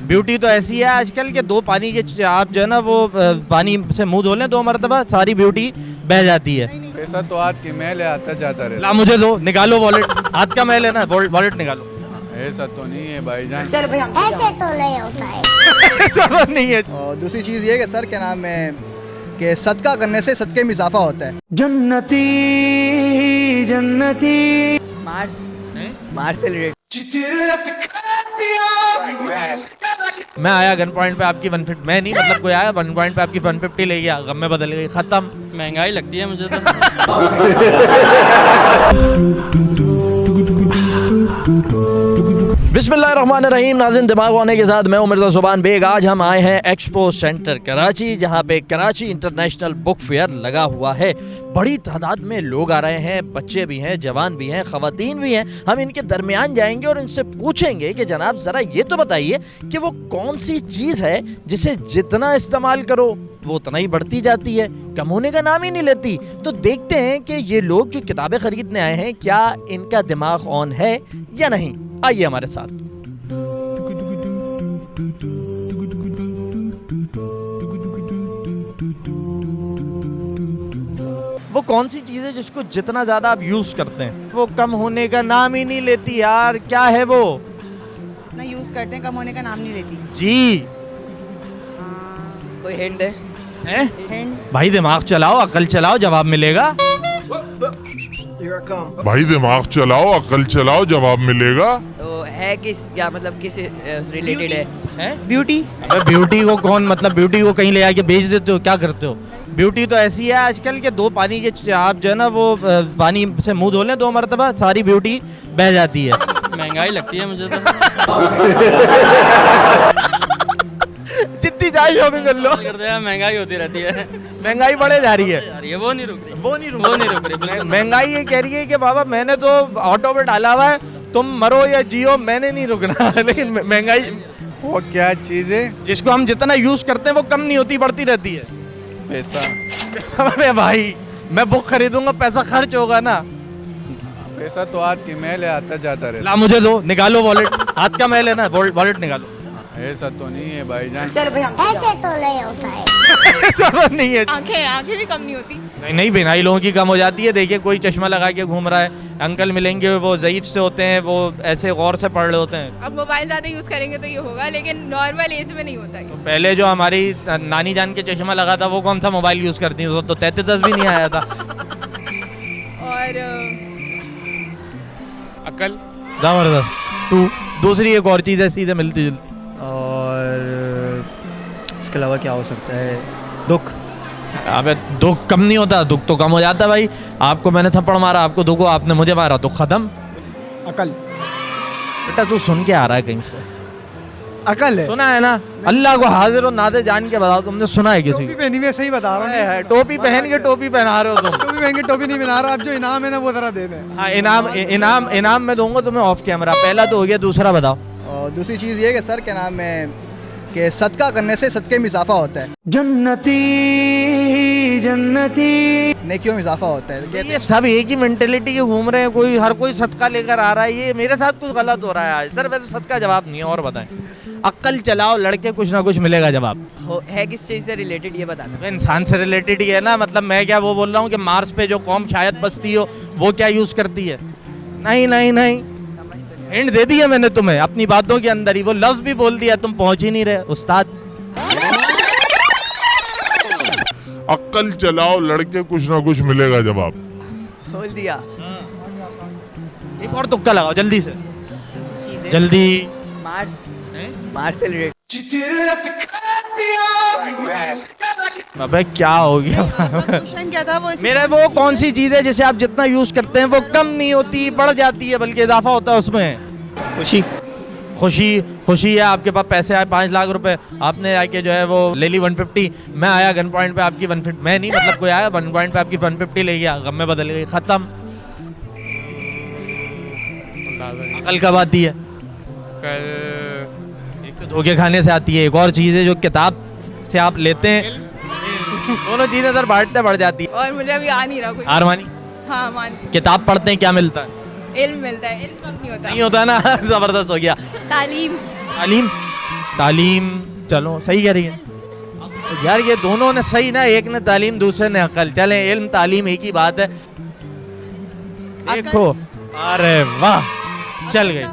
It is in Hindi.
ब्यूटी तो ऐसी है आजकल के दो पानी के आप जो है ना वो पानी से मुंह धो लें 2 मरतबा सारी ब्यूटी बह जाती है। पैसा तो हाथ की मैल है, आता जाता रहता ला मुझे दो, निकालो वॉलेट, हाथ का मैल है ना, वॉलेट निकालो। है। ऐसा तो नहीं है भाईजान। ऐसे तो नहीं होता है। जरूरत नहीं है। और दूसरी चीज़ ये कि सर क्या नाम है कि सदका करने से सदक़े में इजाफा होता है। जन्नती जन्नती मार्स से रिलेटेड। मैं आया गन पॉइंट पे आपकी 150, मैं नहीं मतलब कोई आया 1 पॉइंट पे आपकी 150 ले गया, गम में बदल गई, खत्म। महंगाई लगती है मुझे तो। बिस्मिल्लाहिर्रहमानिर्रहीम। नाज़रीन, दिमाग होने के साथ मैं मिर्ज़ा सुभान बेग। आज हम आए हैं एक्सपो सेंटर कराची, जहां पे कराची इंटरनेशनल बुक फेयर लगा हुआ है। बड़ी तादाद में लोग आ रहे हैं, बच्चे भी हैं, जवान भी हैं, ख़वातीन भी हैं। हम इनके दरमियान जाएंगे और इनसे पूछेंगे कि जनाब ज़रा ये तो बताइए कि वो कौन सी चीज़ है जिसे जितना इस्तेमाल करो वो उतना ही बढ़ती जाती है, कम होने का नाम ही नहीं लेती। तो देखते हैं कि ये लोग जो किताबें खरीदने आए हैं क्या इनका दिमाग ऑन है या नहीं। आइए हमारे साथ। वो कौन सी चीज है जिसको जितना ज्यादा आप यूज करते हैं वो कम होने का नाम ही नहीं लेती यार, क्या है वो? जितना यूज करते हैं कम होने का नाम नहीं लेती। जी कोई हिंट है? हैं? भाई दिमाग चलाओ, अकल चलाओ, जवाब मिलेगा। भाई दिमाग चलाओ, अकल चलाओ, जवाब मिलेगा। तो है किस, क्या मतलब किस रिलेटेड है? ब्यूटी। अबे ब्यूटी को कौन, मतलब ब्यूटी को कहीं ले आके बेच देते हो, क्या करते हो? ब्यूटी तो ऐसी है आजकल के दो पानी के आप जो है ना वो पानी से मुंह धो लें 2 मरतबा सारी ब्यूटी बह जाती है। महंगाई लगती है मुझे तो। जितनी चाहे शॉपिंग कर लो, करते हैं, महंगाई होती रहती है। महंगाई बढ़े जा रही है। वो नहीं रुक रही, वो नहीं वो नहीं रुक रही बिल्कुल। महंगाई ये कह रही है कि बाबा मैंने तो ऑटो पे डाला हुआ है, तुम मरो या जियो, मैंने नहीं रुकना। लेकिन महंगाई वो क्या चीज़ है? जिसको हम जितना यूज करते हैं वो कम नहीं होती, बढ़ती रहती है। पैसा। अरे भाई मैं बुक खरीदूंगा, पैसा खर्च होगा ना। पैसा तो हाथ की मैल है, आता जाता रहता ला मुझे दो, निकालो वॉलेट, हाथ का मैल है ना, वॉलेट निकालो। है। ऐसा तो नहीं है भाईजान। ऐसे तो नहीं होता है। जरूरत नहीं है। आंखें भी कम नहीं होती। नहीं बिनाई लोगों की कम हो जाती है। देखिए कोई चश्मा लगा के घूम रहा है, अंकल मिलेंगे वो ज़ईफ से होते हैं, वो ऐसे गौर से पढ़ रहे होते हैं। अब मोबाइल ज़्यादा यूज़ करेंगे तो ये होगा, लेकिन नॉर्मल एज में नहीं होता है। तो पहले जो हमारी नानी जान के चश्मा लगा था वो कौन सा मोबाइल यूज़ करती है, तो 33 भी नहीं आया था। और अकल ज़बरदस्त। दूसरी एक और चीज़ है सीधे मिलती जुलती। और इसके अलावा क्या हो सकता है? दुख। अबे दुख कम नहीं होता, दुख तो कम हो जाता है भाई। आपको मैंने थप्पड़ मारा, आपको दुख, आपने मुझे मारा, दुख खत्म। अकल। बेटा तू सुन के आ रहा है कहीं से? अकल है। सुना है ना? अल्लाह को हाजिर और नादे जान के बताओ, तुमने सुना है किसी? टोपी पहनी हुई, सही बता रहा हूँ। टोपी पहन के टोपी पहना रहे हो तुम। टोपी पहन के टोपी नहीं पहना रहा। अब जो इनाम है ना वो जरा दे दें। हाँ इनाम मैं दूंगा तुम्हें ऑफ कैमरा। पहला तो हो गया, दूसरा बताओ। और दूसरी चीज़ ये कि सर क्या नाम है कि सदका करने से सदक़े में इजाफा होता है। जन्नती जन्नती नेकियों में इजाफा होता है। कहते ये सब एक ही मेंटेलिटी के घूम रहे हैं, कोई हर कोई सदका लेकर आ रहा है। ये मेरे साथ कुछ गलत हो रहा है आज। सर वैसे सदका जवाब नहीं है, और बताएं। अक्ल चलाओ लड़के, कुछ ना कुछ मिलेगा जवाब। है किस चीज़ से रिलेटेड ये बताना। इंसान से रिलेटेड ही है ना, मतलब मैं क्या वो बोल रहा हूँ कि मार्स पे जो कौम शायद बसती हो वो क्या यूज करती है? नहीं हिंट दे दिया मैंने तुम्हें अपनी बातों के अंदर ही, वो लफ्ज भी बोल दिया, तुम पहुंच ही नहीं रहे उस्ताद। अक्ल चलाओ लड़के, कुछ ना कुछ मिलेगा जवाब। बोल दिया। एक और तुक्का लगाओ जल्दी से, जल्दी। मार्स से रिलेटेड। अबे क्या हो गया? क्वेश्चन क्या था वो? मेरा वो कौन सी चीज है जिसे आप जितना यूज करते हैं वो कम नहीं होती, बढ़ जाती है, बल्कि इजाफा होता है उसमें? खुशी है। आपके पास पैसे आए 5 लाख रुपए, आपने आके जो है वो ले ली 150। मैं आया गन पॉइंट पे आपकी 150, मैं नहीं मतलब कोई आया 1 पॉइंट पे आपकी 150 ले गया, गम में बदल गई, खत्म। अकल कब आती है? एक तो धोखे खाने से आती है, एक और चीज है जो किताब से आप लेते हैं। दोनों चीजें सर बांटते बढ़ जाती है। और मुझे अभी आ नहीं रहा कोई। हार मानी? हाँ मान। किताब पढ़ते हैं क्या मिलता है? इल्म मिलता है। इल्म कम नहीं होता। नहीं होता ना। जबरदस्त हो गया। तालीम। तालीम, चलो सही कह रही है यार, ये दोनों ने सही ना, एक ने तालीम दूसरे ने अकल, चले इल्म तालीम एक ही बात है। देखो, अरे वाह, चल गई।